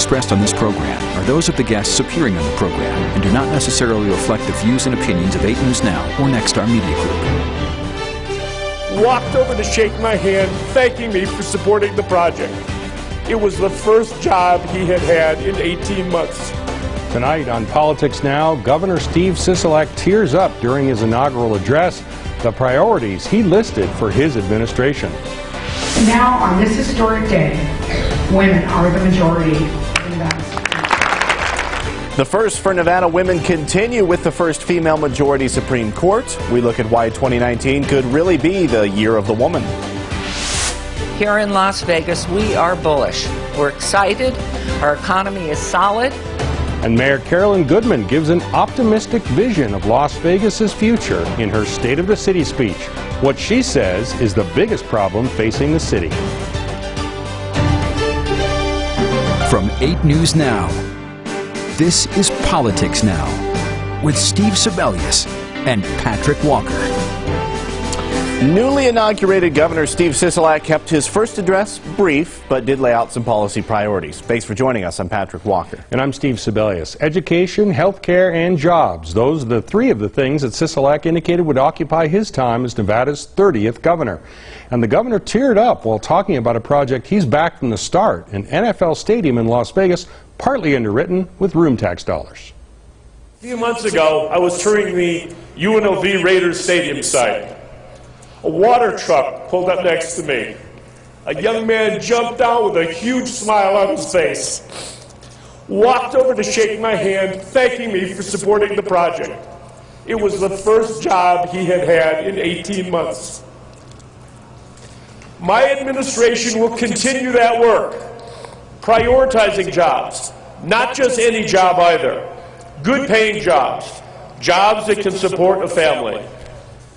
expressed on this program are those of the guests appearing on the program and do not necessarily reflect the views and opinions of 8 News Now or Nexstar Media Group. Walked over to shake my hand, thanking me for supporting the project. It was the first job he had had in 18 months. Tonight on Politics Now, Governor Steve Sisolak tears up during his inaugural address, the priorities he listed for his administration. Now, on this historic day, women are the majority in Nevada. The first for Nevada women continue with the first female majority Supreme Court. We look at why 2019 could really be the year of the woman. Here in Las Vegas, we are bullish. We're excited. Our economy is solid. And Mayor Carolyn Goodman gives an optimistic vision of Las Vegas's future in her State of the City speech. What she says is the biggest problem facing the city. From 8 News Now, this is Politics Now with Steve Sisolak and Patrick Walker. Newly inaugurated Governor Steve Sisolak kept his first address brief, but did lay out some policy priorities. Thanks for joining us. I'm Patrick Walker. And I'm Steve Sisolak. Education, health care, and jobs. Those are the three of the things that Sisolak indicated would occupy his time as Nevada's 30th governor. And the governor teared up while talking about a project he's backed from the start, an NFL stadium in Las Vegas, partly underwritten with room tax dollars. A few months ago, I was touring the UNLV Raiders Stadium site. A water truck pulled up next to me. A young man jumped out with a huge smile on his face. Walked over to shake my hand, thanking me for supporting the project. It was the first job he had had in 18 months. My administration will continue that work, prioritizing jobs, not just any job either, good-paying jobs, jobs that can support a family.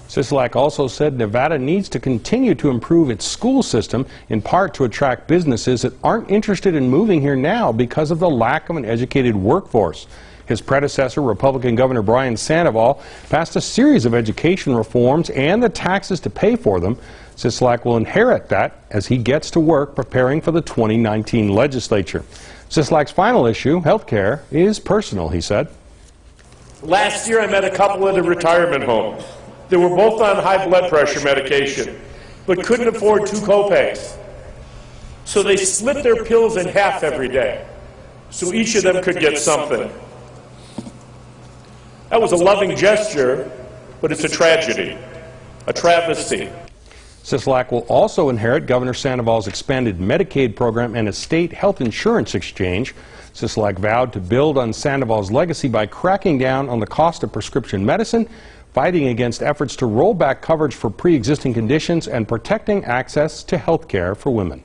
Sisolak also said Nevada needs to continue to improve its school system, in part to attract businesses that aren't interested in moving here now because of the lack of an educated workforce. His predecessor, Republican Governor Brian Sandoval, passed a series of education reforms and the taxes to pay for them. Sisolak will inherit that as he gets to work preparing for the 2019 legislature. Sisolak's final issue, health care, is personal, he said. Last year I met a couple at a retirement home. They were both on high blood pressure medication, but couldn't afford 2 copays. So they split their pills in half every day, so each of them could get something. That was a loving gesture, but it's a tragedy, a travesty. Sisolak will also inherit Governor Sandoval's expanded Medicaid program and a state health insurance exchange. Sisolak vowed to build on Sandoval's legacy by cracking down on the cost of prescription medicine, fighting against efforts to roll back coverage for pre-existing conditions, and protecting access to health care for women.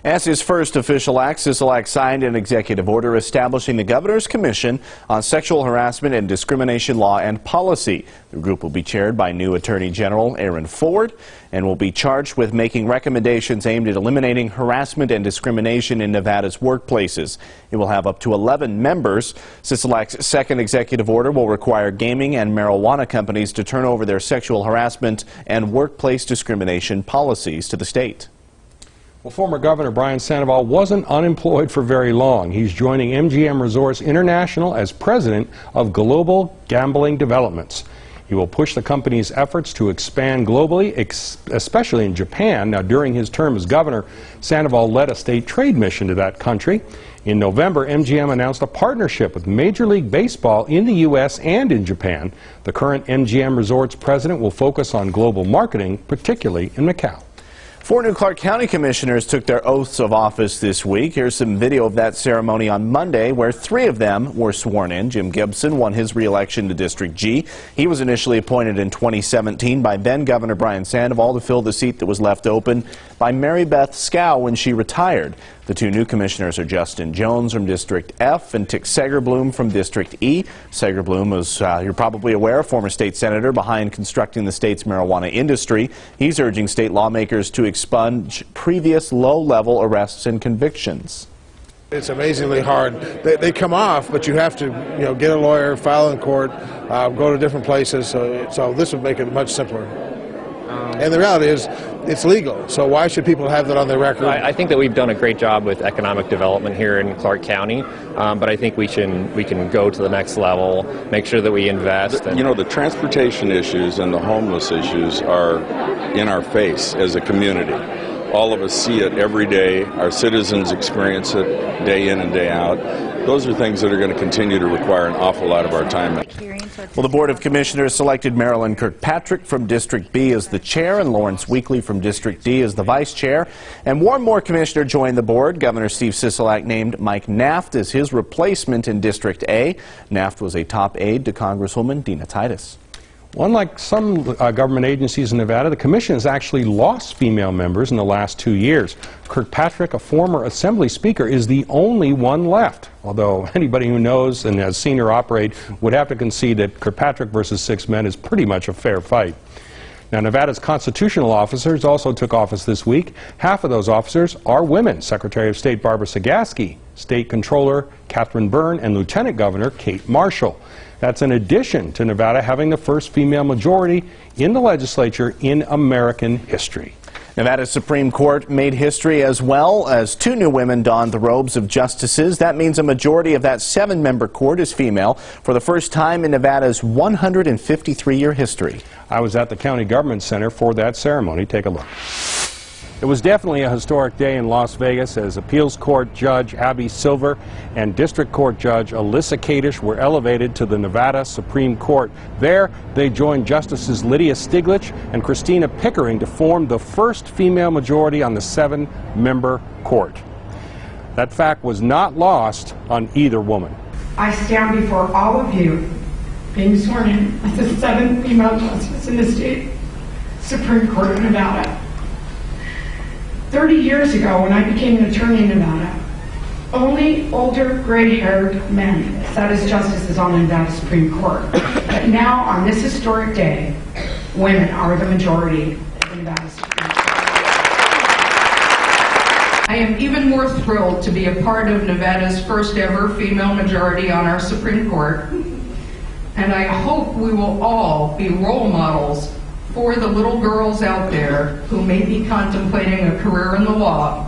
As his first official act, Sisolak signed an executive order establishing the Governor's Commission on Sexual Harassment and Discrimination Law and Policy. The group will be chaired by new Attorney General Aaron Ford and will be charged with making recommendations aimed at eliminating harassment and discrimination in Nevada's workplaces. It will have up to 11 members. Sisolak's second executive order will require gaming and marijuana companies to turn over their sexual harassment and workplace discrimination policies to the state. Well, former Governor Brian Sandoval wasn't unemployed for very long. He's joining MGM Resorts International as president of Global Gambling Developments. He will push the company's efforts to expand globally, especially in Japan. Now, during his term as governor, Sandoval led a state trade mission to that country. In November, MGM announced a partnership with Major League Baseball in the U.S. and in Japan. The current MGM Resorts president will focus on global marketing, particularly in Macau. 4 new Clark County commissioners took their oaths of office this week. Here's some video of that ceremony on Monday, where 3 of them were sworn in. Jim Gibson won his re-election to District G. He was initially appointed in 2017 by then Governor Brian Sandoval to fill the seat that was left open by Mary Beth Scow when she retired. The 2 new commissioners are Justin Jones from District F and Tick Segerblum from District E. Segerblum is, you're probably aware, a former state senator behind constructing the state's marijuana industry. He's urging state lawmakers to expunge previous low-level arrests and convictions. It's amazingly hard. They come off, but you have to, get a lawyer, file in court, go to different places. So this would make it much simpler. And the reality is, it's legal. So why should people have that on their record? I think that we've done a great job with economic development here in Clark County, but I think we can go to the next level, make sure that we invest. You know, the transportation issues and the homeless issues are in our face as a community. All of us see it every day. Our citizens experience it day in and day out. Those are things that are going to continue to require an awful lot of our time. Well, the Board of Commissioners selected Marilyn Kirkpatrick from District B as the chair and Lawrence Weekley from District D as the vice chair. And one more commissioner joined the board. Governor Steve Sisolak named Mike Naft as his replacement in District A. Naft was a top aide to Congresswoman Dina Titus. Unlike some government agencies in Nevada, the commission has actually lost female members in the last 2 years. Kirkpatrick, a former Assembly Speaker, is the only one left, although anybody who knows and has seen her operate would have to concede that Kirkpatrick versus 6 men is pretty much a fair fight. Now, Nevada's constitutional officers also took office this week. Half of those officers are women: Secretary of State Barbara Sagaski, State Controller Catherine Byrne, and Lieutenant Governor Kate Marshall. That's in addition to Nevada having the first female majority in the legislature in American history. Nevada's Supreme Court made history as well as 2 new women donned the robes of justices. That means a majority of that 7-member court is female for the first time in Nevada's 153-year history. I was at the County Government Center for that ceremony. Take a look. It was definitely a historic day in Las Vegas as Appeals Court Judge Abby Silver and District Court Judge Alyssa Kadish were elevated to the Nevada Supreme Court. There, they joined Justices Lydia Stiglitz and Christina Pickering to form the first female majority on the 7-member court. That fact was not lost on either woman. I stand before all of you, being sworn in as the 7th female justice in the state Supreme Court of Nevada. 30 years ago, when I became an attorney in Nevada, only older, gray-haired men sat as justices on the Nevada Supreme Court. But now, on this historic day, women are the majority of the Nevada Supreme Court. I am even more thrilled to be a part of Nevada's first ever female majority on our Supreme Court, and I hope we will all be role models for the little girls out there who may be contemplating a career in the law,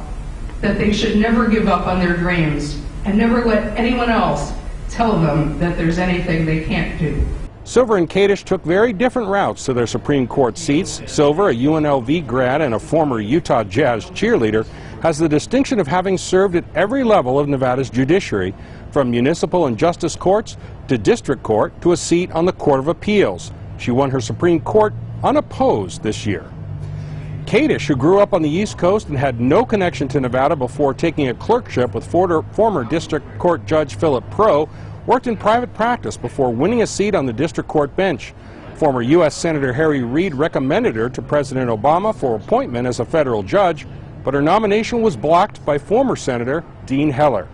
that they should never give up on their dreams and never let anyone else tell them that there's anything they can't do. Silver and Kadish took very different routes to their Supreme Court seats. Silver, a UNLV grad and a former Utah Jazz cheerleader, has the distinction of having served at every level of Nevada's judiciary, from municipal and justice courts to district court to a seat on the Court of Appeals. She won her Supreme Court unopposed this year. Kadish, who grew up on the East Coast and had no connection to Nevada before taking a clerkship with former District Court Judge Philip Pro, worked in private practice before winning a seat on the District Court bench. Former U.S. Senator Harry Reid recommended her to President Obama for appointment as a federal judge, but her nomination was blocked by former Senator Dean Heller.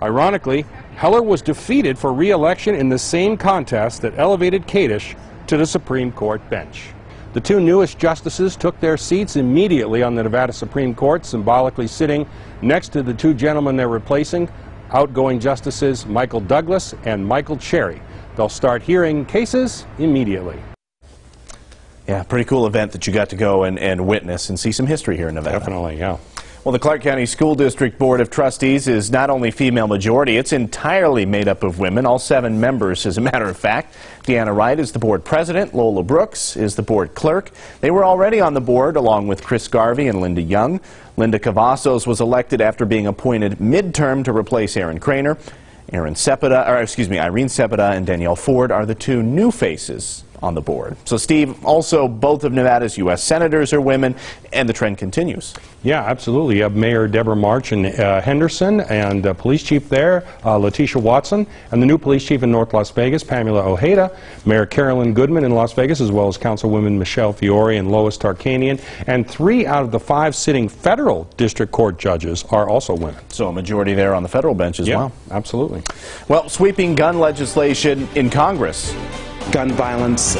Ironically, Heller was defeated for re-election in the same contest that elevated Kadish to the Supreme Court bench. The 2 newest justices took their seats immediately on the Nevada Supreme Court, symbolically sitting next to the 2 gentlemen they're replacing, outgoing Justices Michael Douglas and Michael Cherry. They'll start hearing cases immediately. Yeah, pretty cool event that you got to go and witness and see some history here in Nevada. Definitely, yeah. Well, the Clark County School District Board of Trustees is not only female majority, it's entirely made up of women, all 7 members, as a matter of fact. Deanna Wright is the board president. Lola Brooks is the board clerk. They were already on the board along with Chris Garvey and Linda Young. Linda Cavazos was elected after being appointed midterm to replace Aaron Craner. Irene Cepeda and Danielle Ford are the 2 new faces on the board. So, Steve, also both of Nevada's U.S. senators are women, and the trend continues. Yeah, absolutely. You have Mayor Deborah March in Henderson, and police chief there, Letitia Watson, and the new police chief in North Las Vegas, Pamela Ojeda, Mayor Carolyn Goodman in Las Vegas, as well as Councilwomen Michelle Fiore and Lois Tarkanian, and 3 out of the 5 sitting federal district court judges are also women. So a majority there on the federal bench as well. Absolutely. Well, sweeping gun legislation in Congress. Gun violence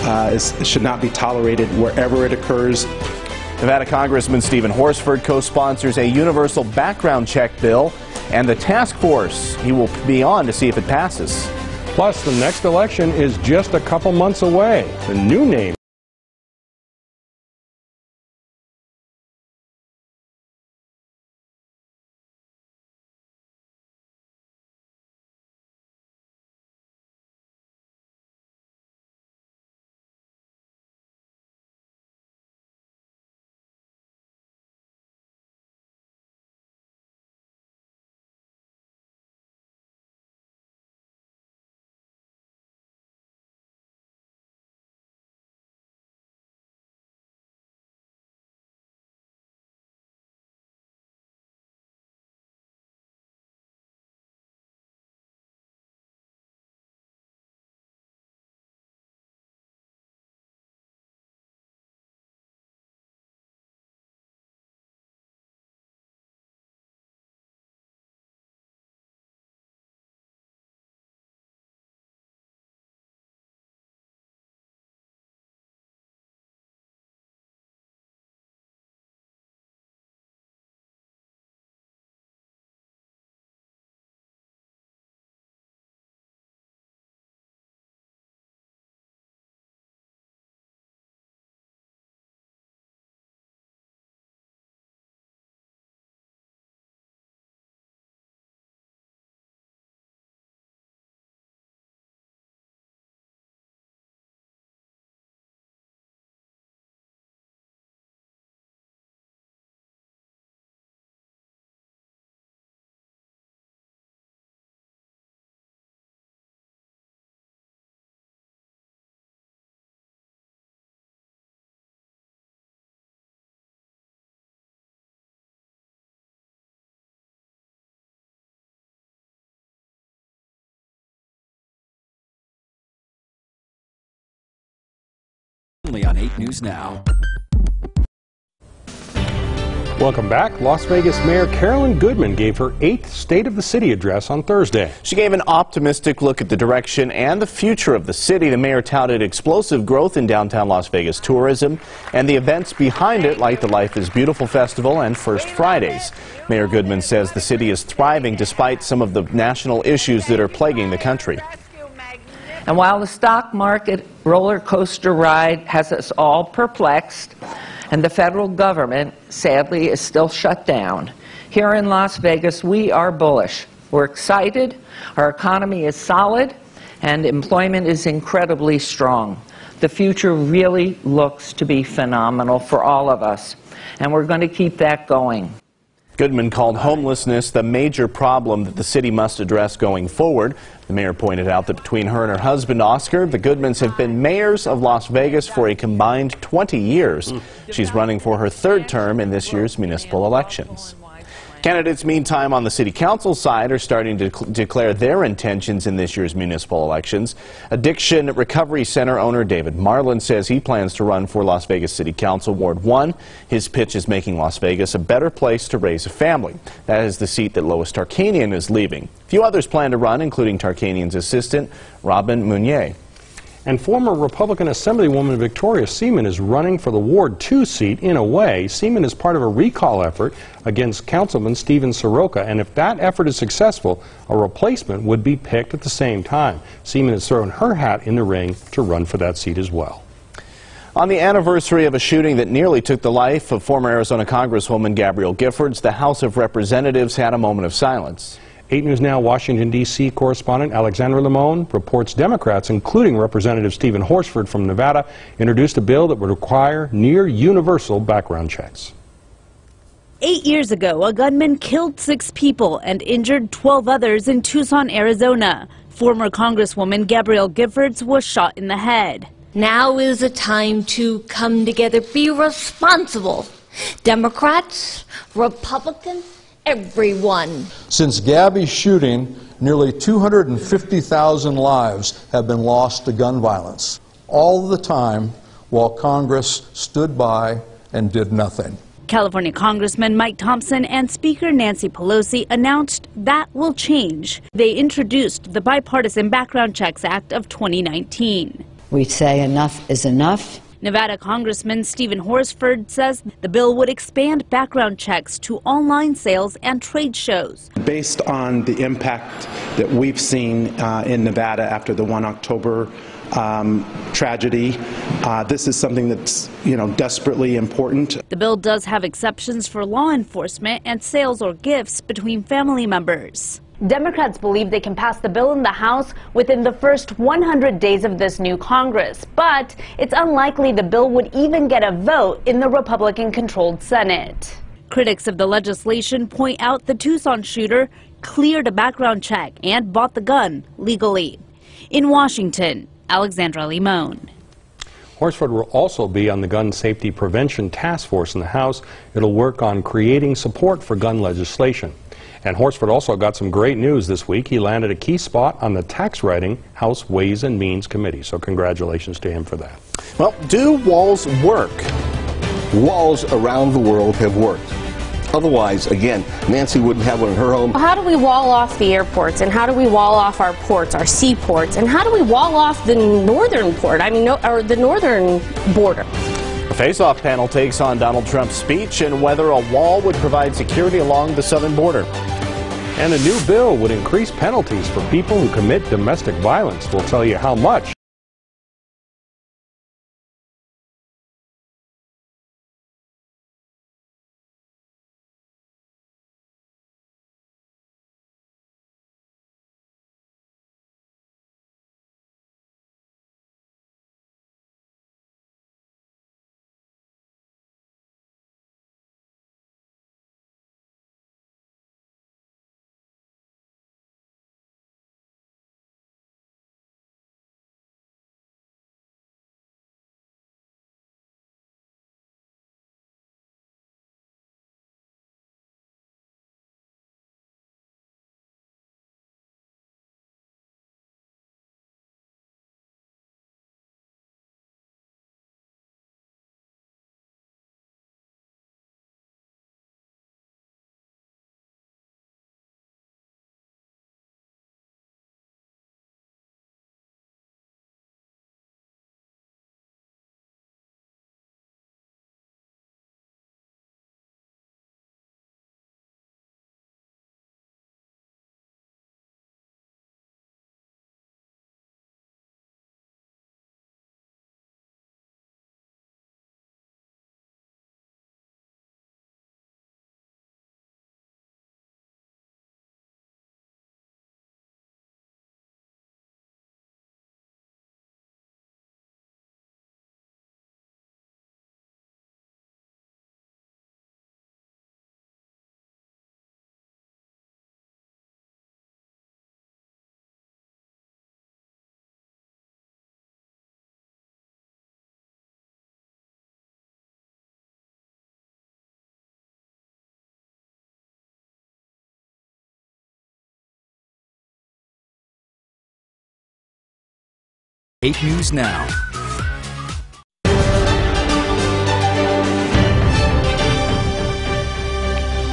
should not be tolerated wherever it occurs. Nevada Congressman Stephen Horsford co-sponsors a universal background check bill and the task force he will be on to see if it passes. Plus, the next election is just a couple months away. The new name Only on 8 News Now. Welcome back. Las Vegas Mayor Carolyn Goodman gave her 8th State of the City address on Thursday. She gave an optimistic look at the direction and the future of the city. The mayor touted explosive growth in downtown Las Vegas tourism and the events behind it, like the Life is Beautiful Festival and First Fridays. Mayor Goodman says the city is thriving despite some of the national issues that are plaguing the country. And while the stock market roller coaster ride has us all perplexed, and the federal government, sadly, is still shut down, here in Las Vegas, we are bullish. We're excited, our economy is solid, and employment is incredibly strong. The future really looks to be phenomenal for all of us, and we're going to keep that going. Goodman called homelessness the major problem that the city must address going forward. The mayor pointed out that between her and her husband, Oscar, the Goodmans have been mayors of Las Vegas for a combined 20 years. She's running for her 3rd term in this year's municipal elections. Candidates, meantime, on the city council side are starting to declare their intentions in this year's municipal elections. Addiction Recovery Center owner David Marlin says he plans to run for Las Vegas City Council Ward 1. His pitch is making Las Vegas a better place to raise a family. That is the seat that Lois Tarkanian is leaving. A few others plan to run, including Tarkanian's assistant, Robin Meunier. And former Republican Assemblywoman Victoria Seaman is running for the Ward 2 seat. In a way, Seaman is part of a recall effort against Councilman Steve Sisolak, and if that effort is successful, a replacement would be picked at the same time. Seaman has thrown her hat in the ring to run for that seat as well. On the anniversary of a shooting that nearly took the life of former Arizona Congresswoman Gabrielle Giffords, the House of Representatives had a moment of silence. 8 News Now Washington, D.C. correspondent Alexandra Limon reports Democrats, including Representative Stephen Horsford from Nevada, introduced a bill that would require near-universal background checks. 8 years ago, a gunman killed 6 people and injured 12 others in Tucson, Arizona. Former Congresswoman Gabrielle Giffords was shot in the head. Now is a time to come together, be responsible. Democrats, Republicans, everyone. Since Gabby's shooting, nearly 250,000 lives have been lost to gun violence, all the time while Congress stood by and did nothing. California Congressman Mike Thompson and Speaker Nancy Pelosi announced that will change. They introduced the Bipartisan Background Checks Act of 2019. We say enough is enough. Nevada Congressman Stephen Horsford says the bill would expand background checks to online sales and trade shows. Based on the impact that we've seen in Nevada after the 1 October tragedy, this is something that's, desperately important. The bill does have exceptions for law enforcement and sales or gifts between family members. Democrats believe they can pass the bill in the House within the first 100 days of this new Congress, but it's unlikely the bill would even get a vote in the Republican-controlled Senate. Critics of the legislation point out the Tucson shooter cleared a background check and bought the gun legally. In Washington, Alexandra Limon. Horsford will also be on the Gun Safety Prevention Task Force in the House. It'll work on creating support for gun legislation. And Horsford also got some great news this week. He landed a key spot on the tax writing House Ways and Means Committee. So congratulations to him for that. Well, do walls work? Walls around the world have worked. Otherwise, again, Nancy wouldn't have one in her home. How do we wall off the airports, and how do we wall off our ports, our seaports, and how do we wall off the northern port, or the northern border? The Face-Off panel takes on Donald Trump's speech and whether a wall would provide security along the southern border. And a new bill would increase penalties for people who commit domestic violence. We'll tell you how much. 8 News Now.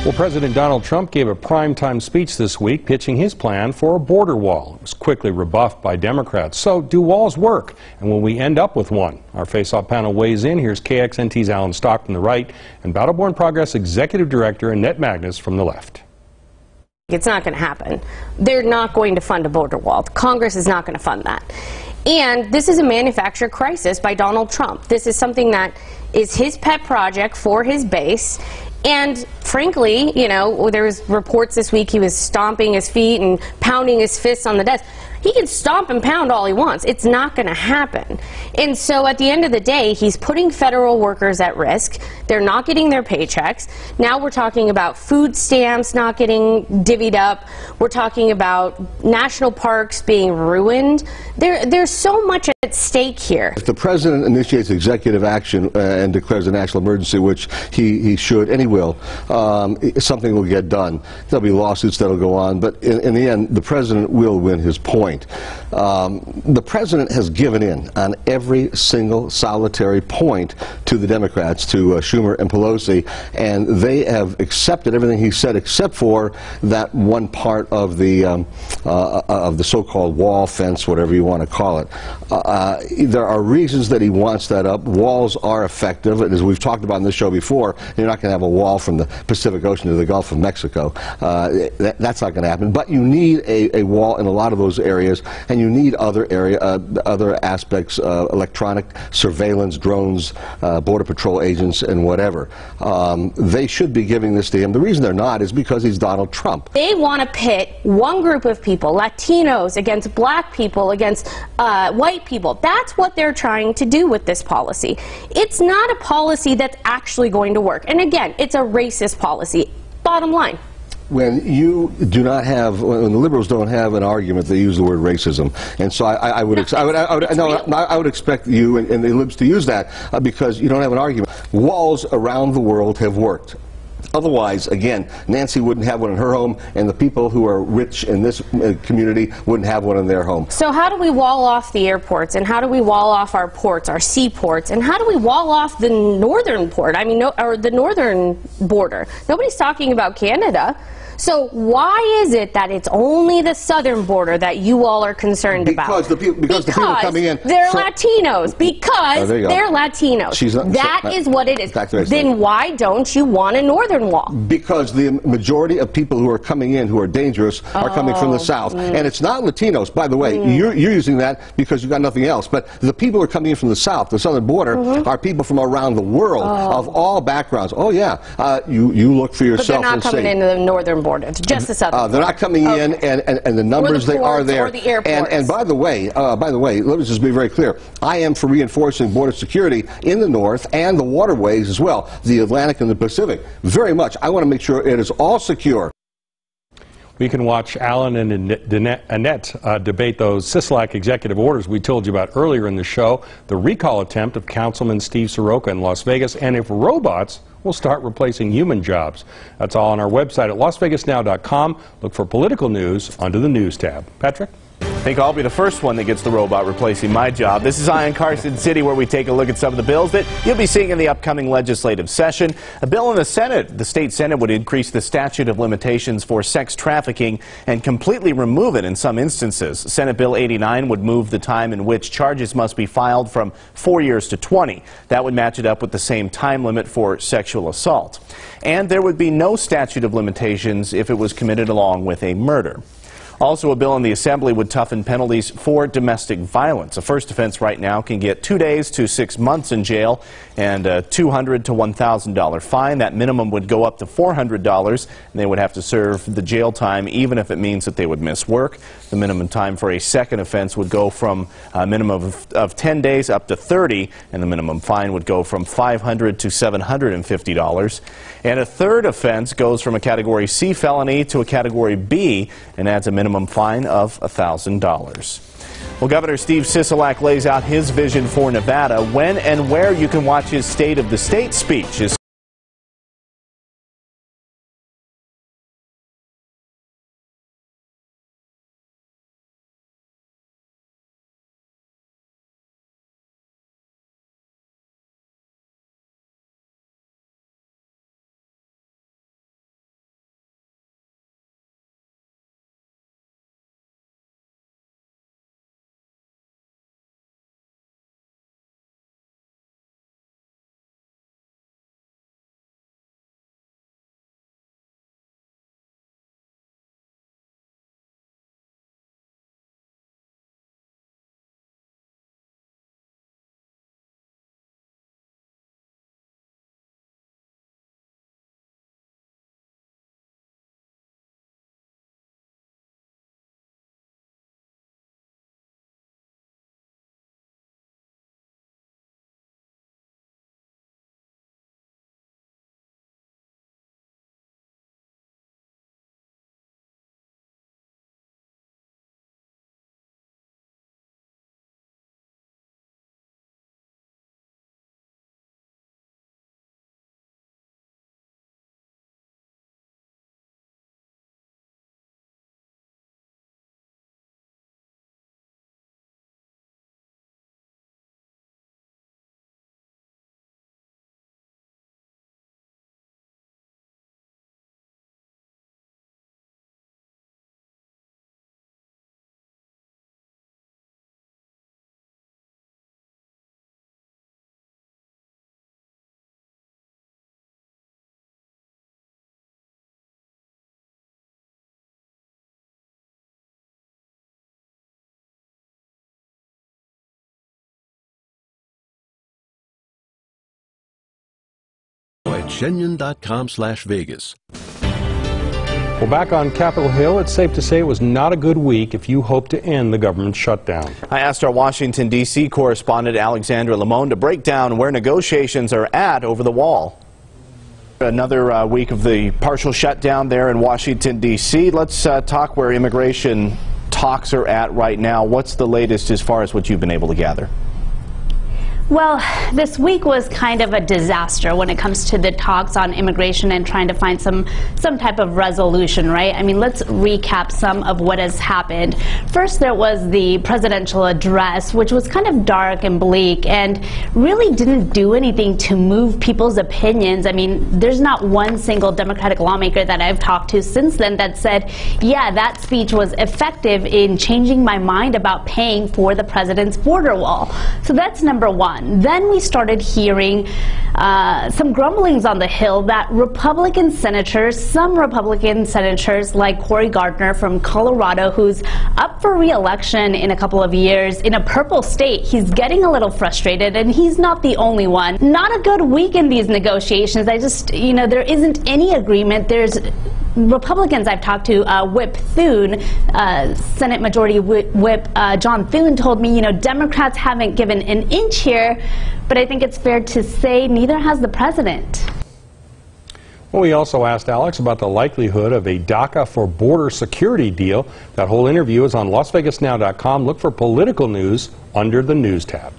Well, President Donald Trump gave a primetime speech this week pitching his plan for a border wall. It was quickly rebuffed by Democrats. So, do walls work? And will we end up with one? Our face-off panel weighs in. Here's KXNT's Alan Stock from the right and Battle-Born Progress Executive Director Annette Magnus from the left. It's not going to happen. They're not going to fund a border wall. Congress is not going to fund that. And this is a manufactured crisis by Donald Trump. This is something that is his pet project for his base. And frankly, you know, there was reports this week he was stomping his feet and pounding his fists on the desk. He can stomp and pound all he wants. It's not going to happen. And so at the end of the day, he's putting federal workers at risk. They're not getting their paychecks. Now we're talking about food stamps not getting divvied up. We're talking about national parks being ruined. There's so much at stake here. If the president initiates executive action and declares a national emergency, which he should and he will, something will get done. There'll be lawsuits that'll go on, but in the end, the president will win his point. The president has given in on every single solitary point to the Democrats, to Schumer and Pelosi, and they have accepted everything he said except for that one part of the so-called wall, fence, whatever you want to call it. There are reasons that he wants that up. Walls are effective, and as we've talked about in this show before, you're not going to have a wall from the Pacific Ocean to the Gulf of Mexico. That's not going to happen. But you need a wall in a lot of those areas, and you need other aspects, electronic surveillance, drones, border patrol agents, and whatever. They should be giving this to him. The reason they're not is because he's Donald Trump. They want to pit one group of people, Latinos, against black people, against white people. That's what they're trying to do with this policy. It's not a policy that's actually going to work. And again, it's a racist policy. Bottom line. When you do not have, when the liberals don't have an argument, they use the word racism, and so I would expect you and the libs to use that because you don't have an argument. Walls around the world have worked. Otherwise, again, Nancy wouldn't have one in her home, and the people who are rich in this community wouldn't have one in their home. So how do we wall off the airports, and how do we wall off our ports, our seaports, and how do we wall off the northern port? I mean, or the northern border. Nobody's talking about Canada. So why is it that it's only the southern border that you all are concerned about? Because the people coming in, they're Latinos. Because they're Latinos. That is what it is. Then why don't you want a northern wall? Because the majority of people who are coming in who are dangerous are coming from the south. And it's not Latinos, by the way. You're using that because you've got nothing else. But the people who are coming in from the south, the southern border, are people from around the world of all backgrounds. Oh, yeah. You look for yourself and say. But they're not coming into the northern border. It's just the southern border. They're not coming in, and the numbers they are there. Or the airports. And by the way, let me just be very clear. I am for reinforcing border security in the north and the waterways as well, the Atlantic and the Pacific. Very much. I want to make sure it is all secure. We can watch Alan and Annette debate those Sisolak executive orders we told you about earlier in the show, the recall attempt of Councilman Steve Sisolak in Las Vegas, and if robots will start replacing human jobs. That's all on our website at lasvegasnow.com. Look for political news under the News tab. Patrick? I think I'll be the first one that gets the robot replacing my job. This is Ian Carson City, where we take a look at some of the bills that you'll be seeing in the upcoming legislative session. A bill in the Senate. The state Senate would increase the statute of limitations for sex trafficking and completely remove it in some instances. Senate Bill 89 would move the time in which charges must be filed from 4 years to 20. That would match it up with the same time limit for sexual assault. And there would be no statute of limitations if it was committed along with a murder. Also, a bill in the Assembly would toughen penalties for domestic violence. A first offense right now can get 2 days to 6 months in jail and a $200 to $1,000 fine. That minimum would go up to $400, and they would have to serve the jail time even if it means that they would miss work. The minimum time for a second offense would go from a minimum of 10 days up to 30, and the minimum fine would go from $500 to $750. And a third offense goes from a Category C felony to a Category B and adds a minimum fine of $1,000. Well, Governor Steve Sisolak lays out his vision for Nevada. When and where you can watch his State of the State speech. at Shenyang.com/Vegas. Well, back on Capitol Hill, it's safe to say it was not a good week if you hope to end the government shutdown. I asked our Washington, D.C. correspondent Alexandra Limon to break down where negotiations are at over the wall. Another week of the partial shutdown there in Washington, D.C. Let's talk where immigration talks are at right now. What's the latest as far as what you've been able to gather? Well, this week was kind of a disaster when it comes to the talks on immigration and trying to find some type of resolution, right? I mean, let's recap some of what has happened. First, there was the presidential address, which was kind of dark and bleak and really didn't do anything to move people's opinions. I mean, there's not one single Democratic lawmaker that I've talked to since then that said, yeah, that speech was effective in changing my mind about paying for the president's border wall. So that's number one. Then we started hearing some grumblings on the Hill that some Republican senators like Cory Gardner from Colorado, who's up for re-election in a couple of years in a purple state, he's getting a little frustrated, and he's not the only one. Not a good week in these negotiations. There isn't any agreement. There's Republicans I've talked to, Whip Thune, Senate Majority Whip John Thune told me, Democrats haven't given an inch here, but I think it's fair to say neither has the president. Well, we also asked Alex about the likelihood of a DACA for border security deal. That whole interview is on LasVegasNow.com. Look for political news under the News tab.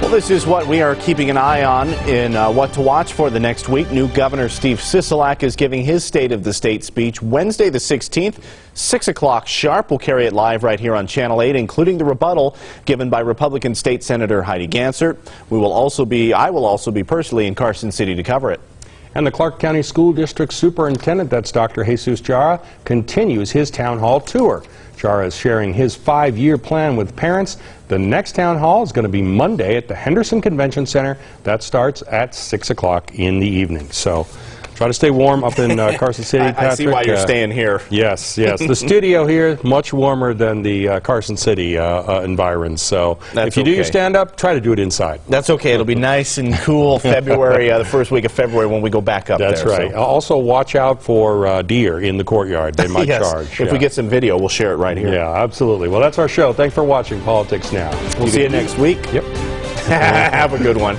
Well, this is what we are keeping an eye on in what to watch for the next week. New Governor Steve Sisolak is giving his State of the State speech Wednesday the 16th, 6 o'clock sharp. We'll carry it live right here on Channel 8, including the rebuttal given by Republican State Senator Heidi Gansert. I will also be personally in Carson City to cover it. And the Clark County School District Superintendent, that's Dr. Jesus Jara, continues his town hall tour. Jara is sharing his 5-year plan with parents. The next town hall is going to be Monday at the Henderson Convention Center. That starts at 6 o'clock in the evening. So try to stay warm up in Carson City, Patrick. I see why you're staying here. Yes. The studio here is much warmer than the Carson City environs. So if you do your stand-up, try to do it inside. That's okay. It'll be nice and cool February, the first week of February when we go back up there. That's right. So. Also watch out for deer in the courtyard. They might charge. If we get some video, we'll share it right here. Yeah, absolutely. Well, that's our show. Thanks for watching Politics Now. We'll see you next week. Yep. Have a good one.